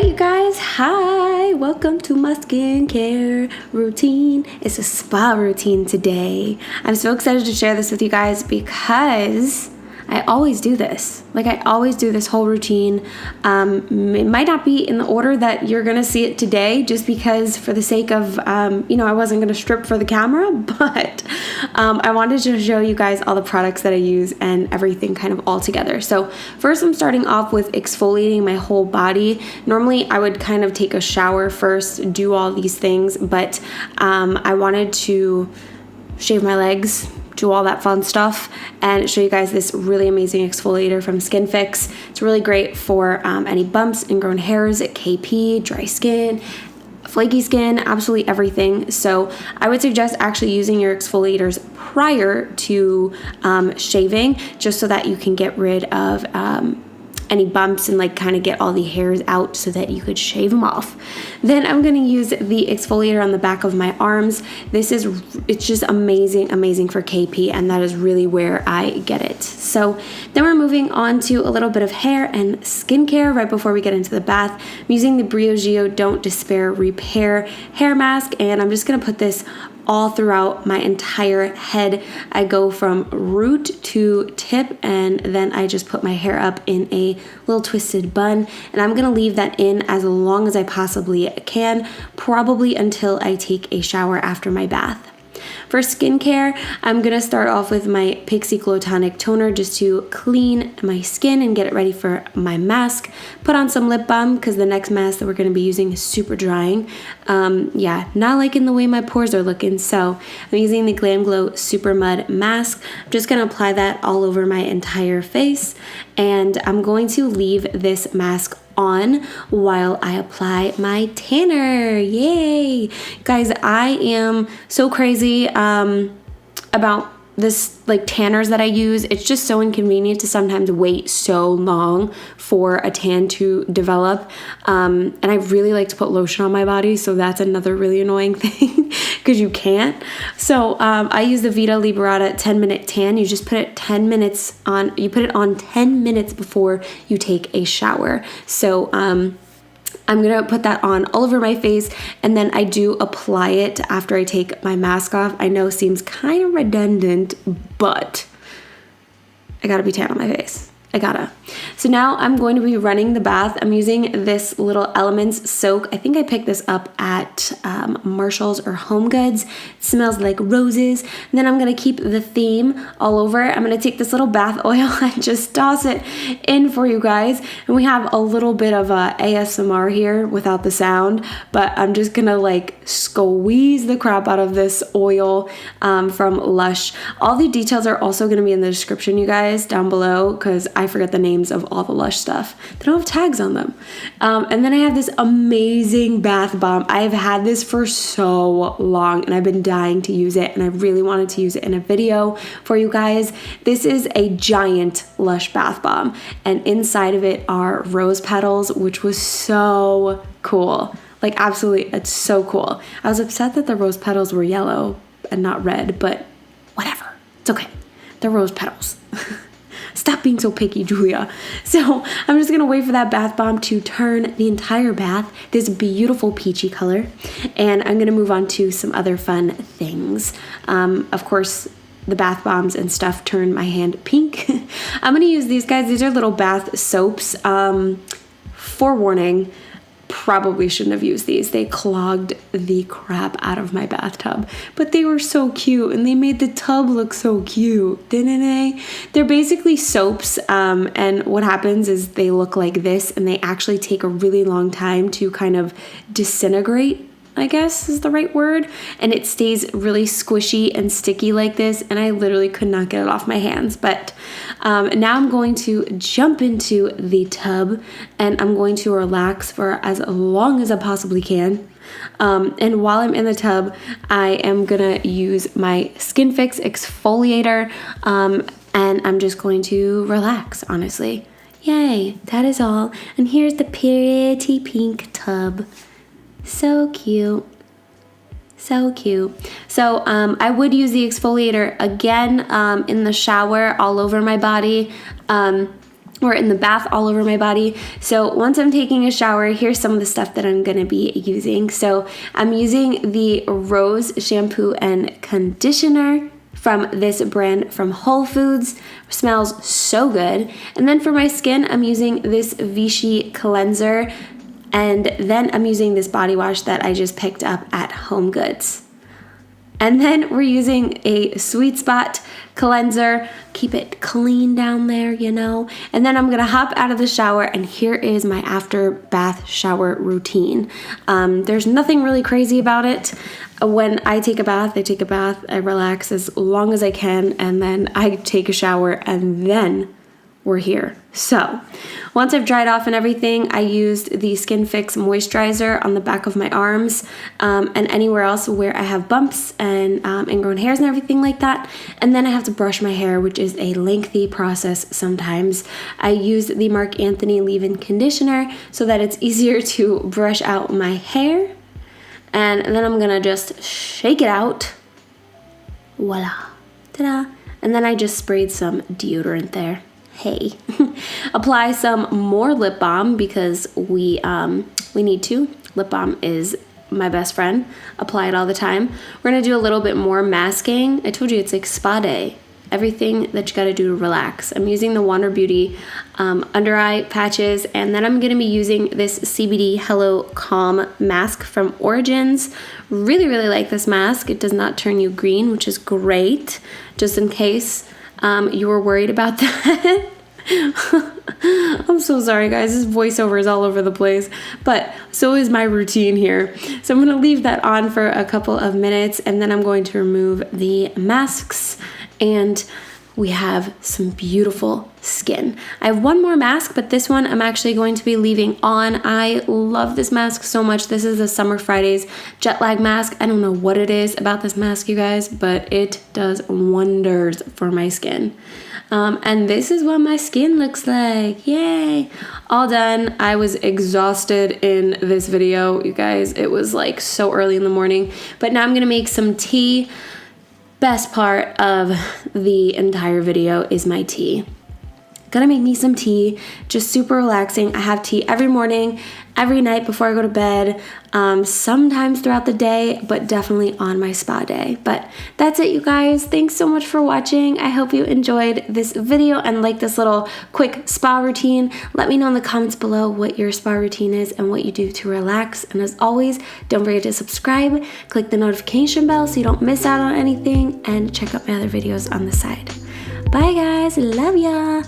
right, you guys, hi, welcome to my skincare routine. It's a spa routine today. I'm so excited to share this with you guys because I always do this. I always do this whole routine. It might not be in the order that you're gonna see it today, just because for the sake of, I wasn't gonna strip for the camera, but I wanted to show you guys all the products that I use and everything kind of all together. So first I'm starting off with exfoliating my whole body. Normally I would kind of take a shower first, do all these things, but I wanted to shave my legs, do all that fun stuff, and show you guys this really amazing exfoliator from Skin Fix. It's really great for any bumps, ingrown hairs, KP, dry skin, flaky skin, absolutely everything. So I would suggest actually using your exfoliators prior to shaving, just so that you can get rid of any bumps and kind of get all the hairs out so that you could shave them off. Then I'm going to use the exfoliator on the back of my arms. It's just amazing for KP, and that is really where I get it. So then we're moving on to a little bit of hair and skincare right before we get into the bath. I'm using the Briogeo Don't Despair Repair hair mask, and I'm just going to put this all throughout my entire head. I go from root to tip, and then I just put my hair up in a little twisted bun, and I'm gonna leave that in as long as I possibly can, probably until I take a shower after my bath. For skincare, I'm gonna start off with my Pixi Glow Tonic Toner just to clean my skin and get it ready for my mask. Put on some lip balm because the next mask that we're gonna be using is super drying. Not liking the way my pores are looking, so I'm using the Glam Glow Super Mud Mask. I'm just gonna apply that all over my entire face, and I'm going to leave this mask on while I apply my tanner. Yay! Guys, I am so crazy about this tanners that I use. It's just so inconvenient to sometimes wait so long for a tan to develop, and I really like to put lotion on my body, so that's another really annoying thing because you can't. So I use the Vita Liberata 10-minute tan. You just put it 10 minutes on. You put it on 10 minutes before you take a shower. So I'm gonna put that on all over my face, and then I do apply it after I take my mask off. I know it seems kind of redundant, but I gotta be tan on my face. I gotta. So now I'm going to be running the bath. I'm using this little Elements soak. I think I picked this up at Marshall's or Home Goods. It smells like roses. And then I'm gonna keep the theme all over. I'm gonna take this little bath oil and just toss it in for you guys. And we have a little bit of ASMR here without the sound, but I'm just gonna squeeze the crap out of this oil from Lush. All the details are also gonna be in the description, you guys, down below, because I forget the names of all the Lush stuff. They don't have tags on them. And then I have this amazing bath bomb. I've had this for so long, and I've been dying to use it, and I really wanted to use it in a video for you guys. This is a giant Lush bath bomb, and inside of it are rose petals, which was so cool. Absolutely, it's so cool. I was upset that the rose petals were yellow and not red, but whatever. It's okay. They're rose petals. Stop being so picky, Julia. So I'm just gonna wait for that bath bomb to turn the entire bath this beautiful peachy color, and I'm gonna move on to some other fun things. Of course, the bath bombs and stuff turn my hand pink. I'm gonna use these guys. These are little bath soaps. Forewarning, probably shouldn't have used these. They clogged the crap out of my bathtub, but they were so cute, and they made the tub look so cute, didn't they? They're basically soaps, and what happens is they look like this, and they actually take a really long time to kind of disintegrate, I guess is the right word, and it stays really squishy and sticky like this, and I literally could not get it off my hands. But now I'm going to jump into the tub, and I'm going to relax for as long as I possibly can. And while I'm in the tub, I am gonna use my Skin Fix exfoliator, and I'm just going to relax, honestly. Yay, that is all. And here's the pretty pink tub. So cute. So cute. So I would use the exfoliator again in the shower all over my body. or in the bath all over my body. So once I'm taking a shower, here's some of the stuff that I'm gonna be using. So I'm using the Rose shampoo and conditioner from this brand from Whole Foods. Smells so good. And then for my skin, I'm using this Vichy cleanser. And then I'm using this body wash that I just picked up at Home Goods. And then we're using a Sweet Spot cleanser. Keep it clean down there, you know. And then I'm gonna hop out of the shower, and here is my after bath shower routine. There's nothing really crazy about it. When I take a bath, I relax as long as I can, and then I take a shower, and then we're here. So once I've dried off and everything, I used the Skin Fix moisturizer on the back of my arms and anywhere else where I have bumps and ingrown hairs and everything like that. And then I have to brush my hair, which is a lengthy process sometimes. I use the Marc Anthony leave-in conditioner so that it's easier to brush out my hair. And then I'm gonna just shake it out. Voila, ta-da. And then I just sprayed some deodorant there. Hey. Apply some more lip balm because we need to. Lip balm is my best friend. Apply it all the time. We're gonna do a little bit more masking. I told you it's like spa day. Everything that you gotta do to relax. I'm using the Wander Beauty under eye patches, and then I'm gonna be using this CBD Hello Calm mask from Origins. Really, really like this mask. It does not turn you green, which is great, just in case you were worried about that. I'm so sorry, guys. This voiceover is all over the place, but so is my routine here. So I'm going to leave that on for a couple of minutes, and then I'm going to remove the masks, and we have some beautiful skin. I have one more mask, but this one I'm actually going to be leaving on. I love this mask so much. This is a Summer Fridays jet lag mask. I don't know what it is about this mask, you guys, but it does wonders for my skin. And this is what my skin looks like. Yay! All done. I was exhausted in this video, you guys. It was like so early in the morning, but now I'm gonna make some tea. Best part of the entire video is my tea. Gonna make me some tea, just super relaxing. I have tea every morning, every night before I go to bed, sometimes throughout the day, but definitely on my spa day. But that's it, you guys. Thanks so much for watching. I hope you enjoyed this video and like this little quick spa routine. Let me know in the comments below what your spa routine is and what you do to relax. And as always, don't forget to subscribe, click the notification bell so you don't miss out on anything, and check out my other videos on the side. Bye guys, love ya.